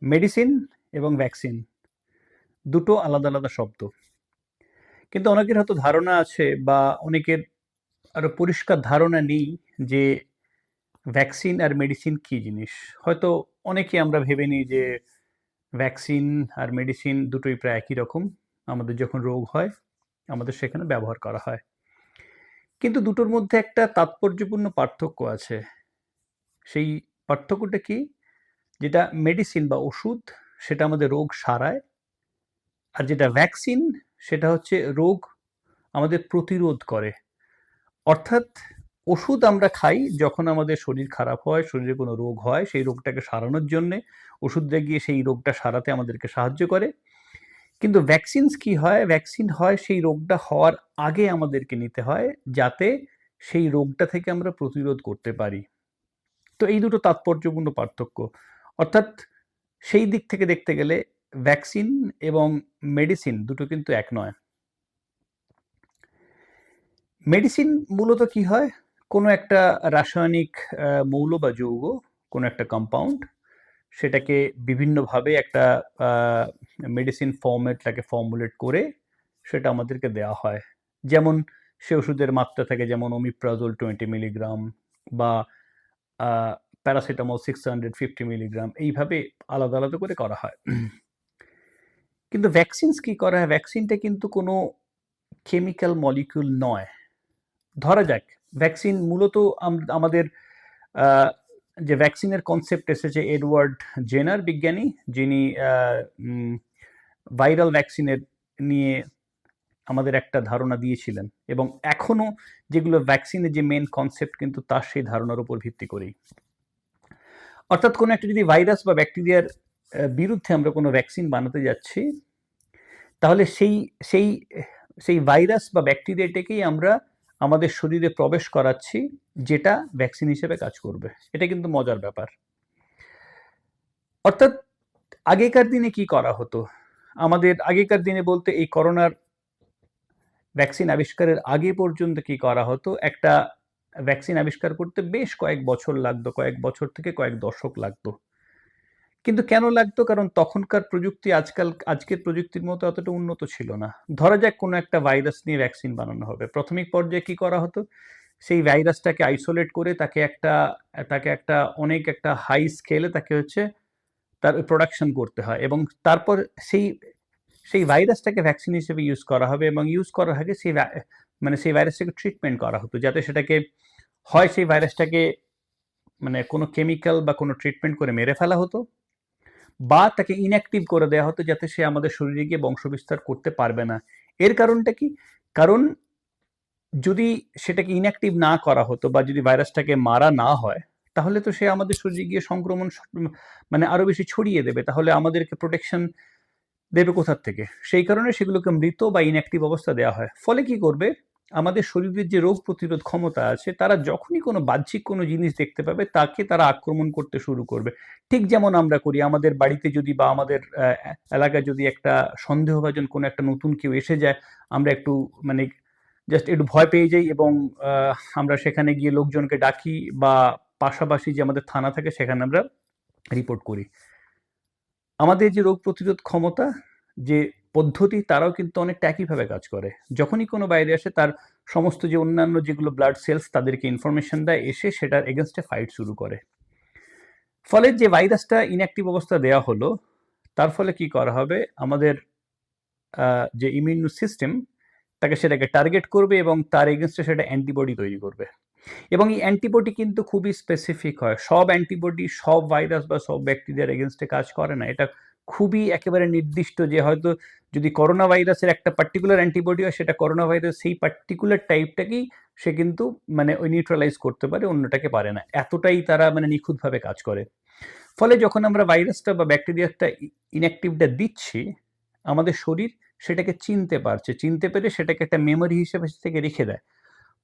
Medicine এবং vaccine দুটো আলাদা আলাদা শব্দ। কিন্তু অনেকের হয়তো ধারণা আছে বা অনেকের আরো পরিষ্কার ধারণা নেই যে ভ্যাকসিন আর মেডিসিন কি জিনিস। হয়তো অনেকে আমরা ভেবে নিই যে ভ্যাকসিন আর মেডিসিন দুটোই প্রায় একই রকম। আমাদের যখন রোগ হয় আমাদের সেখানে ব্যবহার করা হয়। কিন্তু দুটোর মধ্যে একটা তাৎপর্যপূর্ণ পার্থক্য আছে। সেই পার্থক্যটা কি? যেটা মেডিসিন বা ওষুধ সেটা আমাদের রোগ সারায়, আর যেটা ভ্যাকসিন সেটা হচ্ছে রোগ আমাদের প্রতিরোধ করে। অর্থাৎ ওষুধ আমরা খাই যখন আমাদের শরীর খারাপ হয়, শরীরে কোনো রোগ হয়, সেই রোগটাকে সারানোর জন্যে ওষুধটা গিয়ে সেই রোগটা সারাতে আমাদেরকে সাহায্য করে। কিন্তু ভ্যাকসিনস কি হয়? ভ্যাকসিন হয় সেই রোগটা হওয়ার আগে আমাদেরকে নিতে হয়, যাতে সেই রোগটা থেকে আমরা প্রতিরোধ করতে পারি। তো এই দুটো তাৎপর্যপূর্ণ পার্থক্য। অর্থাৎ সেই দিক থেকে দেখতে গেলে ভ্যাকসিন এবং মেডিসিন দুটো কিন্তু এক নয়। মেডিসিন মূলত কি হয়? কোনো একটা রাসায়নিক মৌল বা যৌগ, কোনো একটা কম্পাউন্ড, সেটাকে বিভিন্নভাবে একটা মেডিসিন ফর্মেটটাকে ফর্মুলেট করে সেটা আমাদেরকে দেওয়া হয়। যেমন সে ওষুধের মাত্রা থাকে, যেমন ওমিপ্রাজোল 20 মিলিগ্রাম বা প্যারাসিটামল 650 মিলিগ্রাম, এইভাবে আলাদা আলাদা করে করা হয়। কিন্তু ভ্যাকসিনস কি করা হয়? ভ্যাকসিনটা কিন্তু কোনো কেমিক্যাল মলিকিউল নয়। ধরা যাক ভ্যাকসিন মূলত আমাদের যে ভ্যাকসিনের কনসেপ্ট এসেছে এডওয়ার্ড জেনার বিজ্ঞানী, যিনি ভাইরাল ভ্যাকসিনের নিয়ে আমাদের একটা ধারণা দিয়েছিলেন, এবং এখনো যেগুলো ভ্যাকসিনের যে মেন কনসেপ্ট কিন্তু তার সেই ধারণার উপর ভিত্তি করেই। অর্থাৎ কোনো একটা যদি ভাইরাস বা ব্যাকটেরিয়ার বিরুদ্ধে আমরা কোনো ভ্যাকসিন বানাতে যাচ্ছি, তাহলে সেই সেই সেই ভাইরাস বা ব্যাকটেরিয়াটাকেই আমরা আমাদের শরীরে প্রবেশ করাচ্ছি, যেটা ভ্যাকসিন হিসেবে কাজ করবে। এটা কিন্তু মজার ব্যাপার। অর্থাৎ আগেকার দিনে কি করা হতো? আমাদের আগেকার দিনে বলতে এই করোনার ভ্যাকসিন আবিষ্কারের আগে পর্যন্ত কি করা হতো? একটা ভ্যাকসিন আবিষ্কার করতে বেশ কয়েক বছর লাগতো, কয়েক বছর থেকে কয়েক দশক লাগতো। কিন্তু কেন লাগতো? কারণ তখনকার প্রযুক্তি আজকের প্রযুক্তির মতো অতটা উন্নত ছিল না। ধরা যাক কোনো একটা ভাইরাস নিয়ে ভ্যাকসিন বানানো হবে। প্রাথমিক পর্যায়ে কি করা হতো? সেই ভাইরাসটাকে আইসোলেট করে তাকে অনেক একটা হাই স্কেলে তাকে হচ্ছে তার প্রোডাকশন করতে হয়, এবং তারপর সেই সেই ভাইরাসটাকে ভ্যাকসিন হিসেবে ইউজ করা হবে, এবং ইউজ করার আগে সেই ভাইরাসটাকে ট্রিটমেন্ট করা হতো, যাতে সেটাকে হয় সেই ভাইরাসটাকে কোনো কেমিক্যাল বা কোনো ট্রিটমেন্ট করে মেরে ফেলা হতো, বা তাকে ইনঅ্যাক্টিভ করে দেওয়া হতো, যাতে সে আমাদের শরীরে গিয়ে বংশবিস্তার করতে পারবে না। এর কারণটা কি? কারণ যদি সেটাকে ইনঅ্যাক্টিভ না করা হতো বা যদি ভাইরাসটাকে মারা না হয়, তাহলে তো সে আমাদের শরীরে গিয়ে সংক্রমণ আরো বেশি ছড়িয়ে দেবে। তাহলে আমাদেরকে প্রোটেকশন দেবে কোথার থেকে? সেই কারণে সেগুলোকে মৃত বা ইনঅ্যাক্টিভ অবস্থা দেওয়া হয়। ফলে কি করবে? আমাদের শরীরের যে রোগ প্রতিরোধ ক্ষমতা আছে, তারা যখনই কোনো বাহ্যিক কোনো জিনিস দেখতে পাবে, তাকে তারা আক্রমণ করতে শুরু করবে। ঠিক যেমন আমরা করি আমাদের বাড়িতে যদি বা আমাদের এলাকায় যদি একটা সন্দেহভাজন কোনো একটা নতুন কেউ এসে যায়, আমরা একটু মানে জাস্ট একটু ভয় পেয়ে যাই, এবং আমরা সেখানে গিয়ে লোকজনকে ডাকি, বা পাশাপাশি যে আমাদের থানা থাকে সেখানে আমরা রিপোর্ট করি। আমাদের যে রোগ প্রতিরোধ ক্ষমতা, যে পদ্ধতি, তারাও কিন্তু অনেকটা একইভাবে কাজ করে। যখনই কোনো বাইরে আসে, তার সমস্ত যে অন্যান্য যেগুলো ব্লাড সেলস, তাদেরকে ইনফরমেশন দেয়, এসে সেটার এগেনস্টে ফাইট শুরু করে। ফলে যে ভাইরাসটা ইনঅ্যাক্টিভ অবস্থা দেওয়া হলো, তার ফলে কি করা হবে? আমাদের যে ইমিউন সিস্টেম, সেটাকে টার্গেট করবে, এবং তার এগেনস্টে সেটা অ্যান্টিবডি তৈরি করবে। এবং এই অ্যান্টিবডি কিন্তু খুবই স্পেসিফিক হয়। সব অ্যান্টিবডি সব ভাইরাস বা সব ব্যাকটেরিয়ার এগেনস্টে কাজ করে না। এটা খুবই একেবারে নির্দিষ্ট, যে হয়তো যদি করোনা ভাইরাসের একটা পার্টিকুলার অ্যান্টিবডি হয়, সেটা করোনা ভাইরাস সেই পার্টিকুলার টাইপটাকেই সে কিন্তু ওই নিউট্রালাইজ করতে পারে, অন্যটাকে পারে না। এতটাই তারা নিখুঁতভাবে কাজ করে। ফলে যখন আমরা ভাইরাসটা বা ব্যাকটেরিয়াটা ইনঅ্যাক্টিভটা দিচ্ছি, আমাদের শরীর সেটাকে চিনতে পারছে, চিনতে পেরে সেটাকে একটা মেমোরি হিসেবে থেকে রেখে দেয়।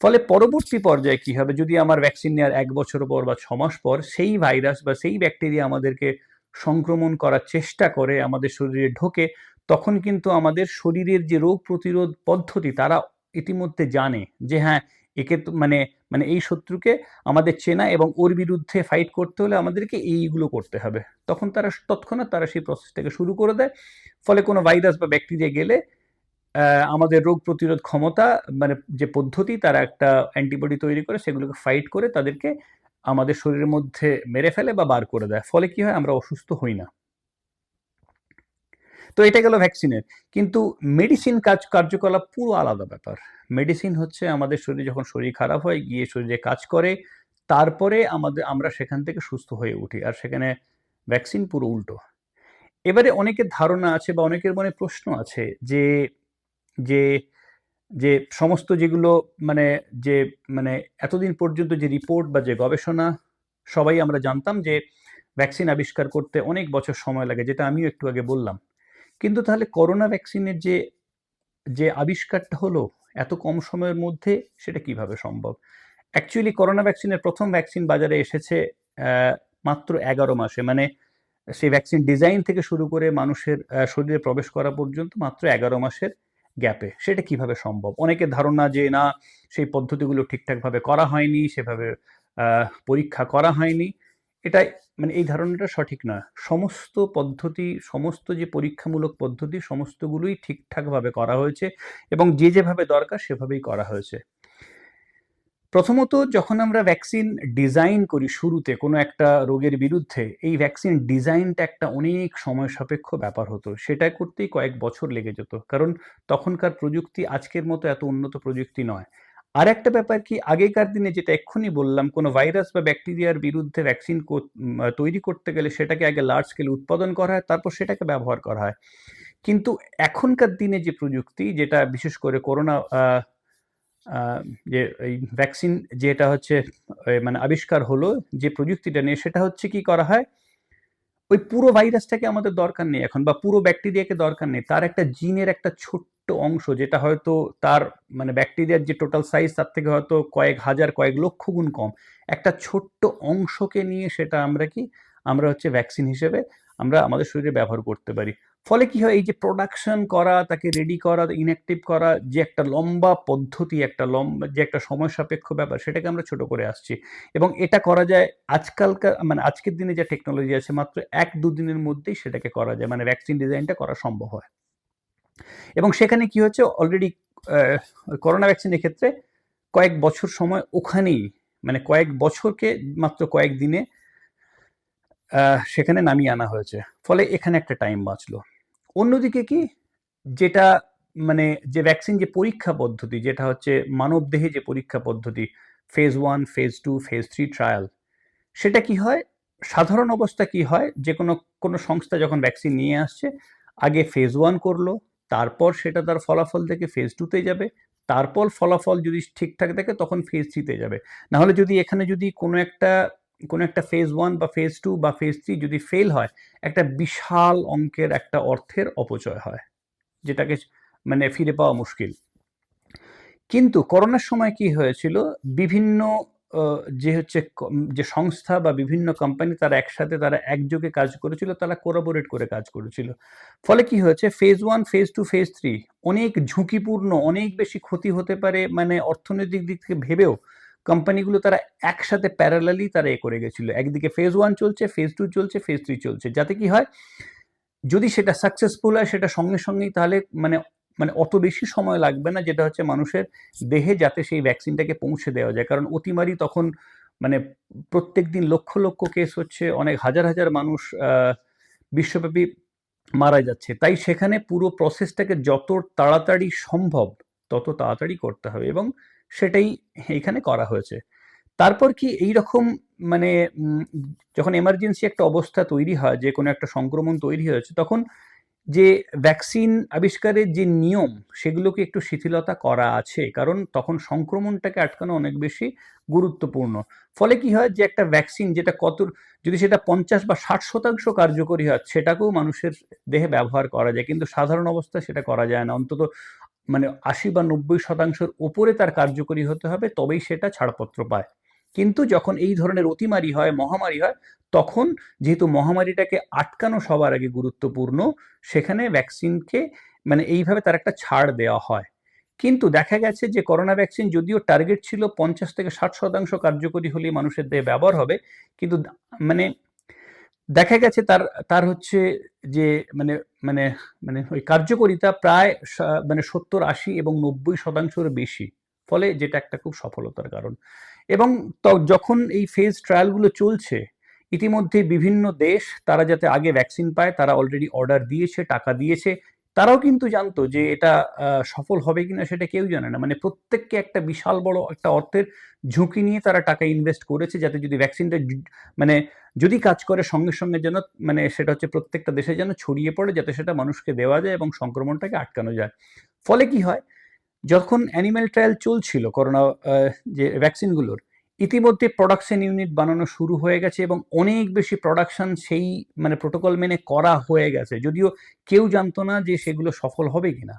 ফলে পরবর্তী পর্যায়ে কি হবে? যদি আমার ভ্যাকসিন নেওয়ার 1 বছর পর বা 6 মাস পর সেই ভাইরাস বা সেই ব্যাকটেরিয়া আমাদেরকে সংক্রমণ করার চেষ্টা করে, আমাদের শরীরে ঢোকে, তখন কিন্তু আমাদের শরীরের যে রোগ প্রতিরোধ পদ্ধতি, তারা ইতিমধ্যে জানে যে হ্যাঁ, একে তো মানে মানে এই শত্রুকে আমাদের চেনা এবং ওর বিরুদ্ধে ফাইট করতে হলে আমাদেরকে এইগুলো করতে হবে। তখন তারা তৎক্ষণাৎ তারা সেই প্রসেসটাকে শুরু করে দেয়। ফলে কোনো ভাইরাস বা ব্যাকটেরিয়া গেলে আমাদের রোগ প্রতিরোধ ক্ষমতা মানে যে পদ্ধতি তারা একটা অ্যান্টিবডি তৈরি করে সেগুলোকে ফাইট করে তাদেরকে আমাদের শরীরের মধ্যে মেরে ফেলে বা বার করে দেয়। ফলে কি হয়, আমরা অসুস্থ হই না। তো এটা গেল ভ্যাকসিনের। কিন্তু মেডিসিন কার্যকলাপ পুরো আলাদা ব্যাপার। মেডিসিন হচ্ছে আমাদের শরীরে যখন শরীর খারাপ হয় গিয়ে শরীরে কাজ করে, তারপরে আমরা সেখান থেকে সুস্থ হয়ে উঠি। আর সেখানে ভ্যাকসিন পুরো উল্টো। এবারে অনেকের ধারণা আছে বা অনেকের মনে প্রশ্ন আছে যে যে যে সমস্ত যেগুলো মানে যে মানে এতদিন পর্যন্ত যে রিপোর্ট বা যে গবেষণা, সবাই আমরা জানতাম যে ভ্যাকসিন আবিষ্কার করতে অনেক বছর সময় লাগে, যেটা আমিও একটু আগে বললাম। কিন্তু তাহলে করোনা ভ্যাকসিনের যে যে আবিষ্কারটা হলো এত কম সময়ের মধ্যে, সেটা কিভাবে সম্ভব? অ্যাকচুয়ালি করোনা ভ্যাকসিনের প্রথম ভ্যাকসিন বাজারে এসেছে মাত্র 11 মাসে। মানে সেই ভ্যাকসিন ডিজাইন থেকে শুরু করে মানুষের শরীরে প্রবেশ করা পর্যন্ত মাত্র 11 মাসের গ্যাপে। সেটা কিভাবে সম্ভব? অনেকের ধারণা যে না, সেই পদ্ধতিগুলো ঠিকঠাকভাবে করা হয়নি, সেভাবে পরীক্ষা করা হয়নি। এটা মানে এই ধারণাটা সঠিক নয়। সমস্ত পদ্ধতি, সমস্ত যে পরীক্ষামূলক পদ্ধতি সমস্তগুলোই ঠিকঠাকভাবে করা হয়েছে এবং যেভাবে দরকার সেভাবেই করা হয়েছে। প্রথমত যখন আমরা ভ্যাকসিন ডিজাইন করি শুরুতে কোনো একটা রোগের বিরুদ্ধে, এই ভ্যাকসিন ডিজাইনটা একটা অনেক সময় সাপেক্ষ ব্যাপার হতো। সেটা করতেই কয়েক বছর লেগে যেত, কারণ তখনকার প্রযুক্তি আজকের মতো এত উন্নত প্রযুক্তি নয়। আর একটা ব্যাপার কি, আগেকার দিনে যেটা এক্ষুনি বললাম, কোনো ভাইরাস বা ব্যাকটেরিয়ার বিরুদ্ধে ভ্যাকসিন তৈরি করতে গেলে সেটাকে আগে লার্জ স্কেলে উৎপাদন করা হয়, তারপর সেটাকে ব্যবহার করা হয়। কিন্তু এখনকার দিনে যে প্রযুক্তি, যেটা বিশেষ করে করোনা যে এই ভ্যাকসিন যেটা হচ্ছে মানে আবিষ্কার হলো, যে প্রযুক্তিটা নিয়ে, সেটা হচ্ছে কি করা হয়, ওই পুরো ভাইরাসটাকে আমাদের দরকার নেই এখন, বা পুরো ব্যাকটেরিয়াকে দরকার নেই। তার একটা জিনের একটা ছোট্ট অংশ, যেটা হয়তো তার মানে ব্যাকটেরিয়ার যে টোটাল সাইজ তার থেকে হয়তো কয়েক হাজার কয়েক লক্ষ গুণ কম, একটা ছোট্ট অংশকে নিয়ে সেটা আমরা হচ্ছে ভ্যাকসিন হিসেবে আমরা আমাদের শরীরে ব্যবহার করতে পারি। ফলে কি হয়, এই যে প্রোডাকশন করা, তাকে রেডি করা, ইনঅ্যাক্টিভ করা, যে একটা লম্বা পদ্ধতি, একটা লম্বা যে একটা সময় সাপেক্ষ ব্যাপার, সেটাকে আমরা ছোট করে আসছি। এবং এটা করা যায় আজকালকার মানে আজকের দিনে যে টেকনোলজি আছে, মাত্র 1-2 দিনের মধ্যেই সেটাকে করা যায়, মানে ভ্যাকসিন ডিজাইনটা করা সম্ভব হয়। এবং সেখানে কি হচ্ছে, অলরেডি করোনা ভ্যাকসিনের ক্ষেত্রে কয়েক বছর সময় ওখানেই, মানে কয়েক বছরকে মাত্র কয়েক দিনে সেখানে নামিয়ে আনা হয়েছে। ফলে এখানে একটা টাইম বাঁচলো। অন্যদিকে কি, যেটা মানে যে ভ্যাকসিন যে পরীক্ষা পদ্ধতি, যেটা হচ্ছে মানবদেহে যে পরীক্ষা পদ্ধতি, ফেজ 1, ফেজ 2, ফেজ 3 ট্রায়াল, সেটা কি হয়, সাধারণ অবস্থা কি হয়, যে কোনো সংস্থা যখন ভ্যাকসিন নিয়ে আসছে, আগে ফেজ 1 করলো, তারপর সেটা তার ফলাফল দেখে ফেজ 2 তে যাবে, তারপর ফলাফল যদি ঠিকঠাক থাকে তখন ফেজ 3 তে যাবে। না হলে যদি এখানে যদি কোনো একটা ফেজ 1 বা ফেজ 2 বা ফেজ 3 যদি ফেল হয়, একটা বিশাল অঙ্কের একটা অর্থের অপচয় হয়, যেটাকে মানে ফিরে পাওয়া মুশকিল। কিন্তু করোনার সময় কি হয়েছিল, বিভিন্ন যে হচ্ছে যে সংস্থা বা বিভিন্ন কোম্পানি, তারা একযোগে কাজ করেছিল, তারা কোলাবোরেট করে কাজ করেছিল। ফলে কি হয়েছে, ফেজ 1, ফেজ 2, ফেজ 3 অনেক ঝুঁকিপূর্ণ, অনেক বেশি ক্ষতি হতে পারে, মানে অর্থনৈতিক দিক থেকে ভেবেও কোম্পানিগুলো তারা একসাথে প্যারালালি তারা করে গেছিল। একদিকে ফেজ 1 চলছে, ফেজ 2 চলছে, ফেজ 3 চলছে, যাতে কি হয়, যদি সেটা সাকসেসফুল হয় সেটা সঙ্গে সঙ্গেই তাহলে মানে মানে অত বেশি সময় লাগবে না, যেটা হচ্ছে মানুষের দেহে, যাতে সেই ভ্যাকসিনটাকে পৌঁছে দেওয়া যায়। কারণ অতিমারি তখন মানে প্রত্যেকদিন লক্ষ লক্ষ কেস হচ্ছে, অনেক হাজার হাজার মানুষ বিশ্বব্যাপী মারা যাচ্ছে। তাই সেখানে পুরো প্রসেসটাকে যত তাড়াতাড়ি সম্ভব তত তাড়াতাড়ি করতে হবে, এবং সেটাই এখানে করা হয়েছে। তারপর কি এইরকম মানে যখন এমার্জেন্সি একটা অবস্থা তৈরি হয়, যে কোনো একটা সংক্রমণ তৈরি হয়েছে, তখন যে ভ্যাকসিন আবিষ্কারের যে নিয়ম, সেগুলোকে একটু শিথিলতা করা আছে, কারণ তখন সংক্রমণটাকে আটকানো অনেক বেশি গুরুত্বপূর্ণ। ফলে কি হয়, যে একটা ভ্যাকসিন যেটা যদি সেটা 50 বা 60% কার্যকরী হয়, সেটাকেও মানুষের দেহে ব্যবহার করা যায়, কিন্তু সাধারণ অবস্থায় সেটা করা যায় না। অন্তত মানে 80 বা 90% ওপরে তার কার্যকরী হতে হবে, তবেই সেটা ছাড়পত্র পায়। কিন্তু যখন এই ধরনের অতিমারি হয়, মহামারী হয়, তখন যেহেতু মহামারীটাকে আটকানো সবার আগে গুরুত্বপূর্ণ, সেখানে ভ্যাকসিনকে মানে এইভাবে তার একটা ছাড় দেওয়া হয়। কিন্তু দেখা গেছে যে করোনা ভ্যাকসিন যদিও টার্গেট ছিল 50 থেকে 60% কার্যকরী হলেই মানুষের দেহে ব্যবহার হবে, কিন্তু মানে দেখা গেছে তার তার হচ্ছে যে মানে মানে মানে ওই কার্যকারিতা প্রায় মানে 70, 80 এবং 90% বেশি, ফলে যেটা একটা খুব সফলতার কারণ। এবং যখন এই ফেজ ট্রায়ালগুলো চলছে, ইতিমধ্যে বিভিন্ন দেশ তারা যাতে আগে ভ্যাকসিন পায় তারা অলরেডি অর্ডার দিয়েছে, টাকা দিয়েছে। তারাও কিন্তু জানতো যে এটা সফল হবে কিনা সেটা কেউ জানে না, মানে প্রত্যেককে একটা বিশাল বড় একটা অর্থের ঝুঁকি নিয়ে তারা টাকা ইনভেস্ট করেছে, যাতে যদি ভ্যাকসিনটা মানে যদি কাজ করে সঙ্গে সঙ্গে যেন মানে সেটা হচ্ছে প্রত্যেকটা দেশে যেন ছড়িয়ে পড়ে, যাতে সেটা মানুষকে দেওয়া যায় এবং সংক্রমণটাকে আটকানো যায়। ফলে কি হয়, যখন অ্যানিম্যাল ট্রায়াল চলছিল করোনা যে ভ্যাকসিনগুলোর, ইতিমধ্যে প্রোডাকশন ইউনিট বানানো শুরু হয়ে গেছে এবং অনেক বেশি প্রোডাকশন সেই মানে প্রোটোকল মেনে করা হয়ে গেছে, যদিও কেউ জানতো না যে সেগুলো সফল হবে কিনা।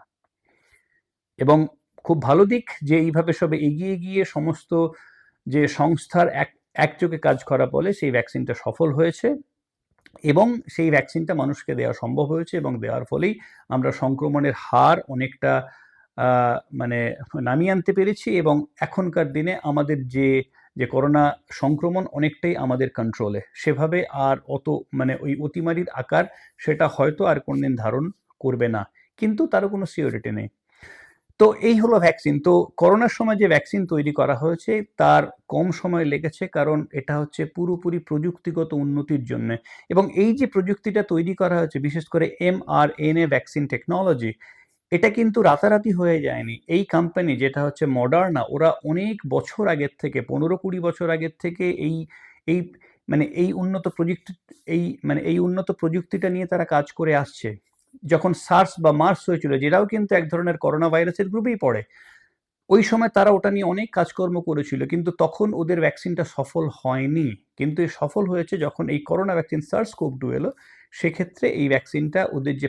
এবং খুব ভালো দিক যে এইভাবে সবে এগিয়ে গিয়ে সমস্ত যে সংস্থার একযোগে কাজ করা বলে সেই ভ্যাকসিনটা সফল হয়েছে এবং সেই ভ্যাকসিনটা মানুষকে দেওয়া সম্ভব হয়েছে, এবং দেওয়ার ফলেই আমরা সংক্রমণের হার অনেকটা মানে নামিয়ে আনতে পেরেছি, এবং এখনকার দিনে আমাদের যে করোনা সংক্রমণ অনেকটাই আমাদের কন্ট্রোলে। সেভাবে আর অত মানে ওই অতিমারির আকার সেটা হয়তো আর কোনদিন ধারণ করবে না, কিন্তু তারও কোনো সিওরিটি নেই। তো এই হলো ভ্যাকসিন। তো করোনার সময় যে ভ্যাকসিন তৈরি করা হয়েছে তার কম সময় লেগেছে, কারণ এটা হচ্ছে পুরোপুরি প্রযুক্তিগত উন্নতির জন্য। এবং এই যে প্রযুক্তিটা তৈরি করা হয়েছে, বিশেষ করে mRNA ভ্যাকসিন টেকনোলজি, এটা কিন্তু রাতারাতি হয়ে যায়নি। এই কোম্পানি যেটা হচ্ছে মডার্না, ওরা অনেক বছর আগের থেকে 15-20 বছর আগের থেকে এই এই মানে এই উন্নত প্রযুক্তিটা নিয়ে তারা কাজ করে আসছে। যখন সার্স বা মার্স হয়েছিল, যেটাও কিন্তু এক ধরনের করোনা ভাইরাসের গ্রুপেই পড়ে, ওই সময় তারা ওটা নিয়ে অনেক কাজকর্ম করেছিল, কিন্তু তখন ওদের ভ্যাকসিনটা সফল হয়নি। কিন্তু সফল হয়েছে যখন এই করোনা ভ্যাকসিন SARS-CoV-2 এলো, সেক্ষেত্রে এই ভ্যাকসিনটা ওদের যে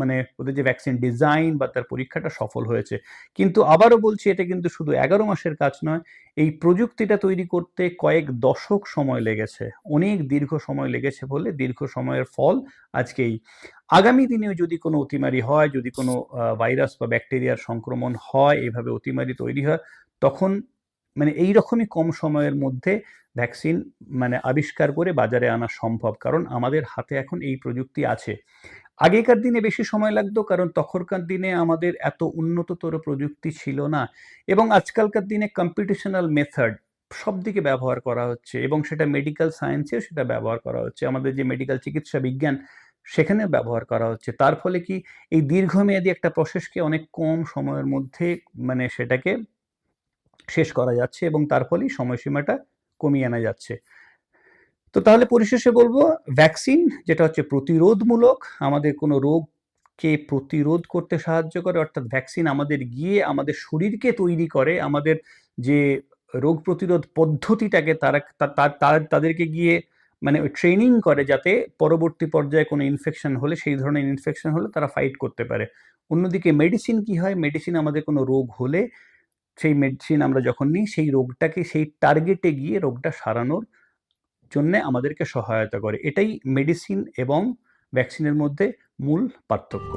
মানে ওদের যে ভ্যাকসিন ডিজাইন বা তার পরীক্ষাটা সফল হয়েছে। কিন্তু আবারও বলছি, এটা কিন্তু শুধু 11 মাসের কাজ নয়, এই প্রযুক্তিটা তৈরি করতে কয়েক দশক সময় লেগেছে, অনেক দীর্ঘ সময় লেগেছে বলে দীর্ঘ সময়ের ফল আজকেই। আগামী দিনেও যদি কোনো অতিমারি হয়, যদি কোনো ভাইরাস বা ব্যাকটেরিয়ার সংক্রমণ হয়, এভাবে অতিমারি তৈরি হয়, তখন মানে এইরকমই কম সময়ের মধ্যে ভ্যাকসিন মানে আবিষ্কার করে বাজারে আনা সম্ভব, কারণ আমাদের হাতে এখন এই প্রযুক্তি আছে। আগেকার দিনে বেশি সময় লাগতো, কারণ তখনকার দিনে আমাদের এত উন্নততর প্রযুক্তি ছিল না, এবং আজকালকার দিনে কম্পিটিশনাল মেথড সব দিকে ব্যবহার করা হচ্ছে, এবং সেটা মেডিকেল সায়েন্সেও সেটা ব্যবহার করা হচ্ছে, আমাদের যে মেডিকেল চিকিৎসা বিজ্ঞান সেখানে ব্যবহার করা হচ্ছে। তার ফলে কি এই দীর্ঘমেয়াদী একটা প্রসেসকে অনেক কম সময়ের মধ্যে মানে সেটাকে শেষ করা যাচ্ছে, এবং তার ফলেই সময়সীমাটা কমিয়ে আনা যাচ্ছে। তো তাহলে পরিশেষে বলবো, ভ্যাকসিন যেটা হচ্ছে প্রতিরোধমূলক, আমাদের কোনো রোগকে প্রতিরোধ করতে সাহায্য করে, অর্থাৎ ভ্যাকসিন আমাদের গিয়ে আমাদের শরীরকে তৈরি করে, আমাদের যে রোগ প্রতিরোধ পদ্ধতিটাকে তাদেরকে গিয়ে মানে ট্রেনিং করে, যাতে পরবর্তী পর্যায়ে কোনো ইনফেকশন হলে, সেই ধরনের ইনফেকশন হলে তারা ফাইট করতে পারে। অন্যদিকে মেডিসিন কি হয়, মেডিসিন আমাদের কোনো রোগ হলে সেই মেডিসিন আমরা যখন নিই, সেই রোগটাকে সেই টার্গেটে গিয়ে রোগটা সারানোর জন্যে আমাদেরকে সহায়তা করে। এটাই মেডিসিন এবং ভ্যাকসিনের মধ্যে মূল পার্থক্য।